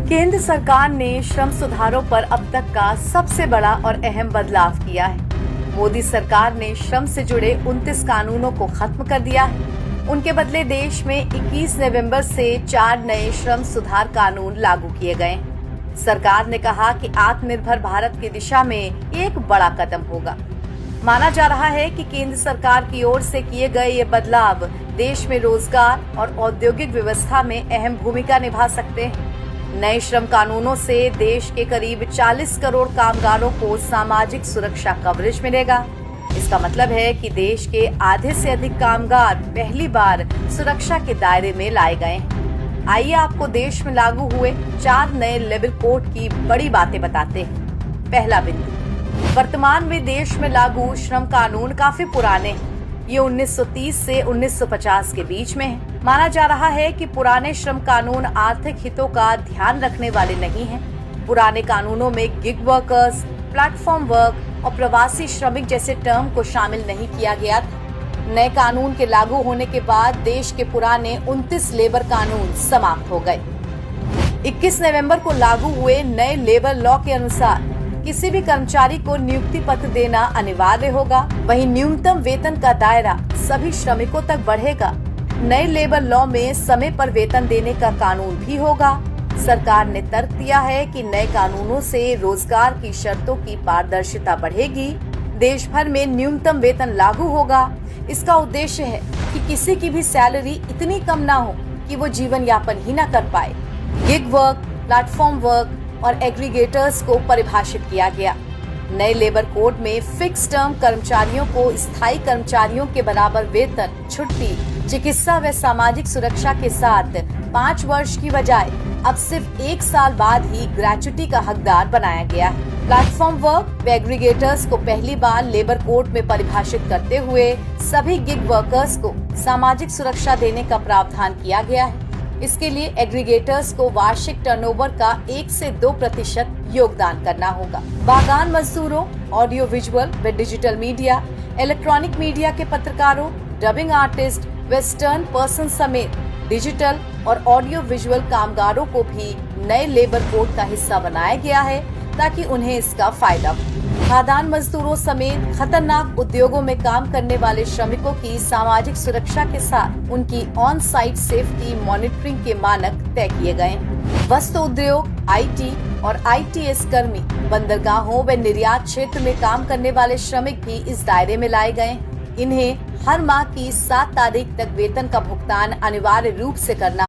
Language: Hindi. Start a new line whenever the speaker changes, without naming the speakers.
केंद्र सरकार ने श्रम सुधारों पर अब तक का सबसे बड़ा और अहम बदलाव किया है। मोदी सरकार ने श्रम से जुड़े 29 कानूनों को खत्म कर दिया है। उनके बदले देश में 21 नवंबर से 4 नए श्रम सुधार कानून लागू किए गए। सरकार ने कहा कि आत्मनिर्भर भारत की दिशा में एक बड़ा कदम होगा। माना जा रहा है कि केंद्र सरकार की ओर से किए गए ये बदलाव देश में रोजगार और औद्योगिक व्यवस्था में अहम भूमिका निभा सकते हैं। नए श्रम कानूनों से देश के करीब 40 करोड़ कामगारों को सामाजिक सुरक्षा कवरेज मिलेगा। इसका मतलब है कि देश के आधे से अधिक कामगार पहली बार सुरक्षा के दायरे में लाए गए हैं। आइए आपको देश में लागू हुए 4 नए लेबर कोड की बड़ी बातें बताते हैं। पहला बिंदु, वर्तमान में देश में लागू श्रम कानून काफी पुराने हैं। ये 1930 से 1950 के बीच में है। माना जा रहा है कि पुराने श्रम कानून आर्थिक हितों का ध्यान रखने वाले नहीं हैं। पुराने कानूनों में गिग वर्कर्स, प्लेटफॉर्म वर्क और प्रवासी श्रमिक जैसे टर्म को शामिल नहीं किया गया था। नए कानून के लागू होने के बाद देश के पुराने 29 लेबर कानून समाप्त हो गए। 21 नवंबर को लागू हुए नए लेबर लॉ के अनुसार किसी भी कर्मचारी को नियुक्ति पत्र देना अनिवार्य होगा। वहीं न्यूनतम वेतन का दायरा सभी श्रमिकों तक बढ़ेगा। नए लेबर लॉ में समय पर वेतन देने का कानून भी होगा। सरकार ने तर्क दिया है कि नए कानूनों से रोजगार की शर्तों की पारदर्शिता बढ़ेगी। देश भर में न्यूनतम वेतन लागू होगा। इसका उद्देश्य है कि किसी की भी सैलरी इतनी कम ना हो कि वो जीवन यापन ही न कर पाए। गिग वर्क, प्लेटफॉर्म वर्क और एग्रीगेटर्स को परिभाषित किया गया। नए लेबर कोड में फिक्स टर्म कर्मचारियों को स्थायी कर्मचारियों के बराबर वेतन, छुट्टी, चिकित्सा व सामाजिक सुरक्षा के साथ 5 वर्ष की बजाय अब सिर्फ 1 साल बाद ही ग्रेच्युटी का हकदार बनाया गया है। प्लेटफॉर्म वर्क व एग्रीगेटर्स को पहली बार लेबर कोड में परिभाषित करते हुए सभी गिग वर्कर्स को सामाजिक सुरक्षा देने का प्रावधान किया गया है। इसके लिए एग्रीगेटर्स को वार्षिक टर्नओवर का 1 से 2% योगदान करना होगा। बागान मजदूरों, ऑडियो विजुअल व डिजिटल मीडिया, इलेक्ट्रॉनिक मीडिया के पत्रकारों, डबिंग आर्टिस्ट, वेस्टर्न पर्सन समेत डिजिटल और ऑडियो विजुअल कामगारों को भी नए लेबर कोड का हिस्सा बनाया गया है ताकि उन्हें इसका फायदा हो। खाद्यान्न मजदूरों समेत खतरनाक उद्योगों में काम करने वाले श्रमिकों की सामाजिक सुरक्षा के साथ उनकी ऑन साइट सेफ्टी मॉनिटरिंग के मानक तय किए गए। वस्त्र उद्योग, IT और ITS कर्मी, बंदरगाहों व निर्यात क्षेत्र में काम करने वाले श्रमिक भी इस दायरे में लाए गए। इन्हें हर माह की 7 तारीख तक वेतन का भुगतान अनिवार्य रूप से करना